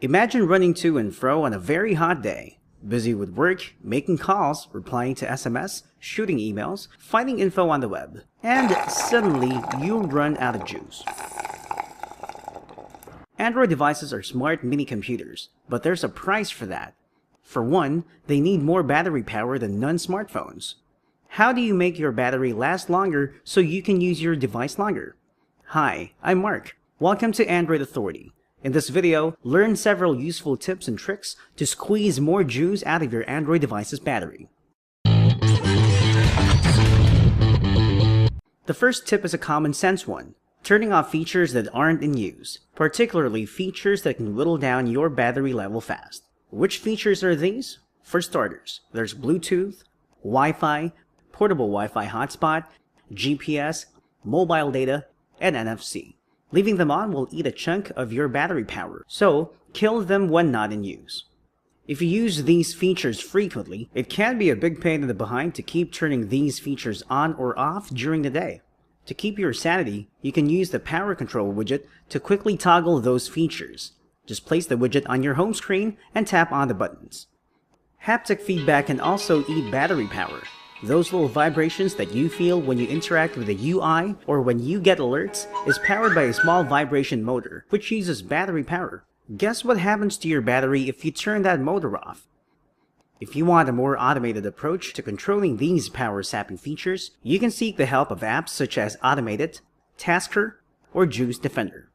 Imagine running to and fro on a very hot day, busy with work, making calls, replying to SMS, shooting emails, finding info on the web, and suddenly you run out of juice. Android devices are smart mini computers, but there's a price for that. For one, they need more battery power than non-smartphones. How do you make your battery last longer so you can use your device longer? Hi, I'm Mark. Welcome to Android Authority. In this video, learn several useful tips and tricks to squeeze more juice out of your Android device's battery. The first tip is a common sense one. Turning off features that aren't in use, particularly features that can whittle down your battery level fast. Which features are these? For starters, there's Bluetooth, Wi-Fi, portable Wi-Fi hotspot, GPS, mobile data, and NFC. Leaving them on will eat a chunk of your battery power, so kill them when not in use. If you use these features frequently, it can be a big pain in the behind to keep turning these features on or off during the day. To keep your sanity, you can use the power control widget to quickly toggle those features. Just place the widget on your home screen and tap on the buttons. Haptic feedback can also eat battery power. Those little vibrations that you feel when you interact with the UI or when you get alerts is powered by a small vibration motor, which uses battery power. Guess what happens to your battery if you turn that motor off? If you want a more automated approach to controlling these power-sapping features, you can seek the help of apps such as Automated, Tasker, or Juice Defender.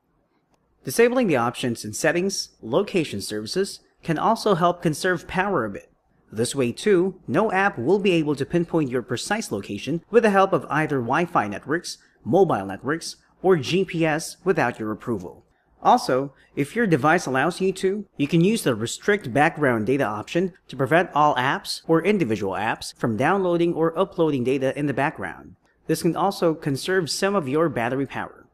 Disabling the options in Settings, Location Services can also help conserve power a bit. This way too, no app will be able to pinpoint your precise location with the help of either Wi-Fi networks, mobile networks, or GPS without your approval. Also, if your device allows you to, you can use the Restrict Background Data option to prevent all apps or individual apps from downloading or uploading data in the background. This can also conserve some of your battery power.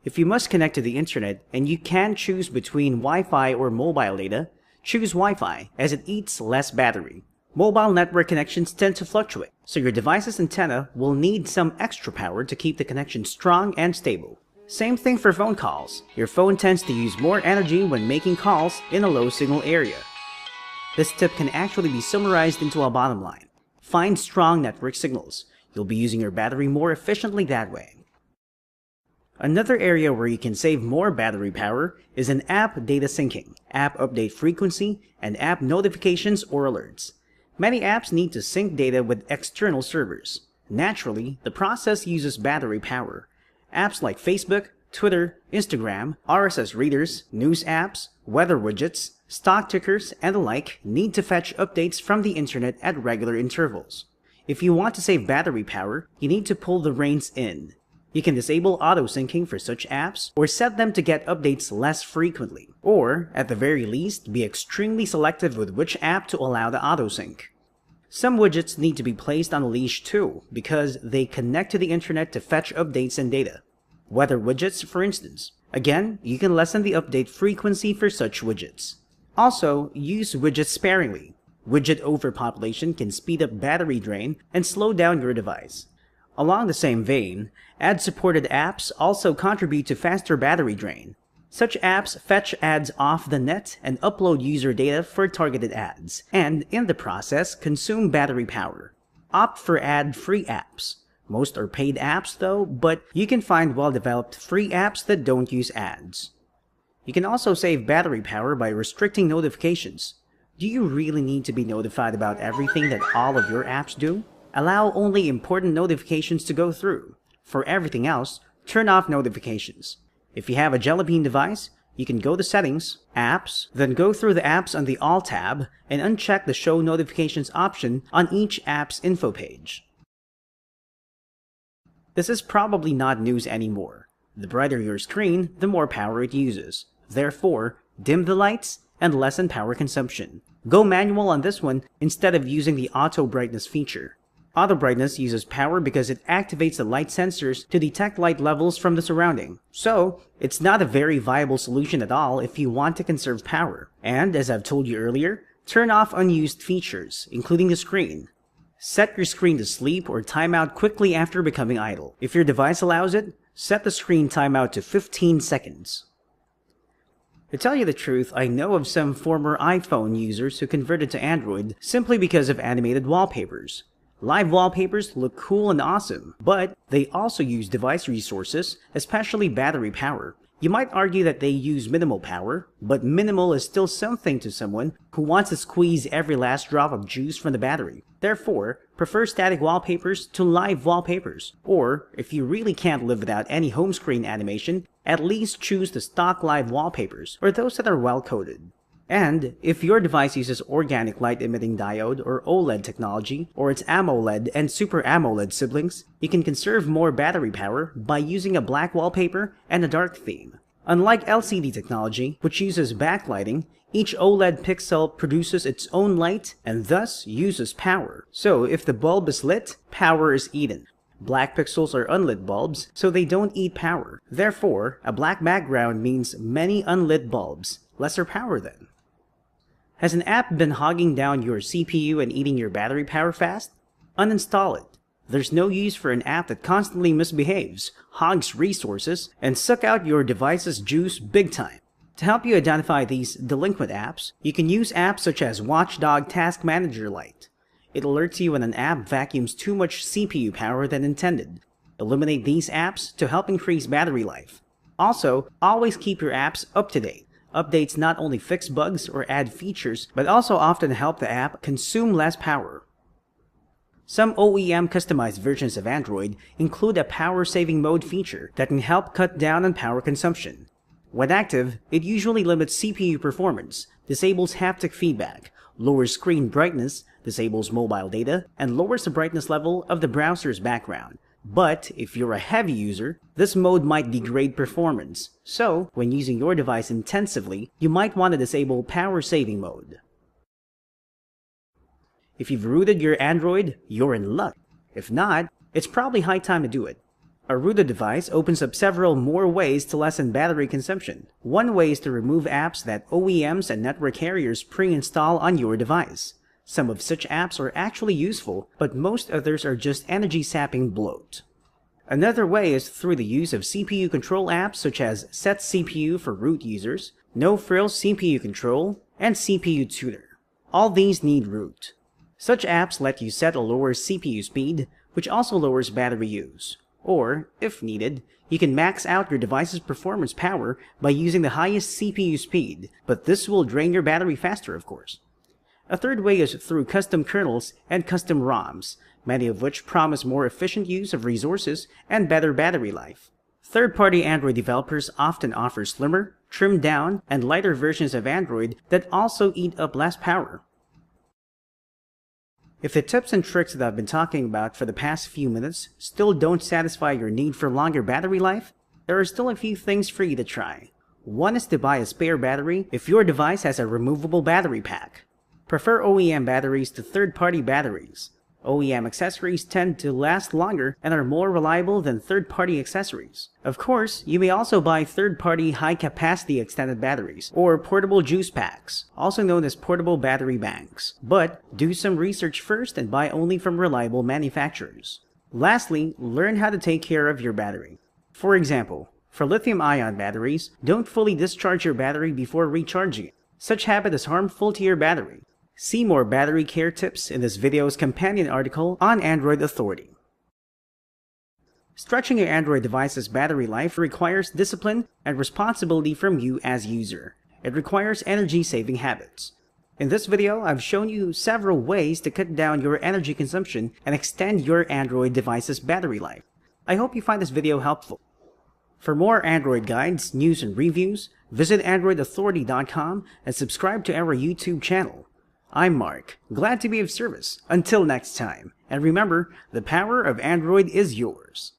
If you must connect to the internet and you can choose between Wi-Fi or mobile data, choose Wi-Fi as it eats less battery. Mobile network connections tend to fluctuate, so your device's antenna will need some extra power to keep the connection strong and stable. Same thing for phone calls. Your phone tends to use more energy when making calls in a low signal area. This tip can actually be summarized into a bottom line. Find strong network signals. You'll be using your battery more efficiently that way. Another area where you can save more battery power is in app data syncing, app update frequency, and app notifications or alerts. Many apps need to sync data with external servers. Naturally, the process uses battery power. Apps like Facebook, Twitter, Instagram, RSS readers, news apps, weather widgets, stock tickers, and the like need to fetch updates from the internet at regular intervals. If you want to save battery power, you need to pull the reins in. You can disable auto-syncing for such apps or set them to get updates less frequently, or, at the very least, be extremely selective with which app to allow the auto-sync. Some widgets need to be placed on a leash too, because they connect to the internet to fetch updates and data. Weather widgets, for instance. Again, you can lessen the update frequency for such widgets. Also, use widgets sparingly. Widget overpopulation can speed up battery drain and slow down your device. Along the same vein, ad-supported apps also contribute to faster battery drain. Such apps fetch ads off the net and upload user data for targeted ads, and in the process consume battery power. Opt for ad-free apps. Most are paid apps though, but you can find well-developed free apps that don't use ads. You can also save battery power by restricting notifications. Do you really need to be notified about everything that all of your apps do? Allow only important notifications to go through. For everything else, turn off notifications. If you have a Jelly Bean device, you can go to Settings, Apps, then go through the apps on the All tab and uncheck the Show Notifications option on each app's info page. This is probably not news anymore. The brighter your screen, the more power it uses. Therefore, dim the lights and lessen power consumption. Go manual on this one instead of using the auto brightness feature. Auto brightness uses power because it activates the light sensors to detect light levels from the surrounding. So, it's not a very viable solution at all if you want to conserve power. And, as I've told you earlier, turn off unused features, including the screen. Set your screen to sleep or timeout quickly after becoming idle. If your device allows it, set the screen timeout to 15 seconds. To tell you the truth, I know of some former iPhone users who converted to Android simply because of animated wallpapers. Live wallpapers look cool and awesome, but they also use device resources, especially battery power. You might argue that they use minimal power, but minimal is still something to someone who wants to squeeze every last drop of juice from the battery. Therefore, prefer static wallpapers to live wallpapers. Or, if you really can't live without any home screen animation, at least choose the stock live wallpapers, or those that are well coded. And, if your device uses organic light-emitting diode or OLED technology, or its AMOLED and Super AMOLED siblings, you can conserve more battery power by using a black wallpaper and a dark theme. Unlike LCD technology, which uses backlighting, each OLED pixel produces its own light and thus uses power. So if the bulb is lit, power is eaten. Black pixels are unlit bulbs, so they don't eat power. Therefore, a black background means many unlit bulbs, lesser power then. Has an app been hogging down your CPU and eating your battery power fast? Uninstall it. There's no use for an app that constantly misbehaves, hogs resources, and suck out your device's juice big time. To help you identify these delinquent apps, you can use apps such as Watchdog Task Manager Lite. It alerts you when an app vacuums too much CPU power than intended. Eliminate these apps to help increase battery life. Also, always keep your apps up to date. Updates not only fix bugs or add features, but also often help the app consume less power. Some OEM customized versions of Android include a power-saving mode feature that can help cut down on power consumption. When active, it usually limits CPU performance, disables haptic feedback, lowers screen brightness, disables mobile data, and lowers the brightness level of the browser's background. But if you're a heavy user, this mode might degrade performance. So, when using your device intensively, you might want to disable power saving mode. If you've rooted your Android, you're in luck. If not, it's probably high time to do it. A rooted device opens up several more ways to lessen battery consumption. One way is to remove apps that OEMs and network carriers pre-install on your device. Some of such apps are actually useful, but most others are just energy-sapping bloat. Another way is through the use of CPU control apps such as Set CPU for root users, No Frills CPU Control, and CPU Tuner. All these need root. Such apps let you set a lower CPU speed, which also lowers battery use. Or, if needed, you can max out your device's performance power by using the highest CPU speed, but this will drain your battery faster, of course. A third way is through custom kernels and custom ROMs, many of which promise more efficient use of resources and better battery life. Third-party Android developers often offer slimmer, trimmed down, and lighter versions of Android that also eat up less power. If the tips and tricks that I've been talking about for the past few minutes still don't satisfy your need for longer battery life, there are still a few things for you to try. One is to buy a spare battery if your device has a removable battery pack. Prefer OEM batteries to third-party batteries. OEM accessories tend to last longer and are more reliable than third-party accessories. Of course, you may also buy third-party high-capacity extended batteries, or portable juice packs, also known as portable battery banks. But do some research first and buy only from reliable manufacturers. Lastly, learn how to take care of your battery. For example, for lithium-ion batteries, don't fully discharge your battery before recharging it. Such habit is harmful to your battery. See more battery care tips in this video's companion article on Android Authority. Stretching your Android device's battery life requires discipline and responsibility from you as user. It requires energy-saving habits. In this video, I've shown you several ways to cut down your energy consumption and extend your Android device's battery life. I hope you find this video helpful. For more Android guides, news, and reviews, visit AndroidAuthority.com and subscribe to our YouTube channel. I'm Mark, glad to be of service. Until next time, and remember, the power of Android is yours.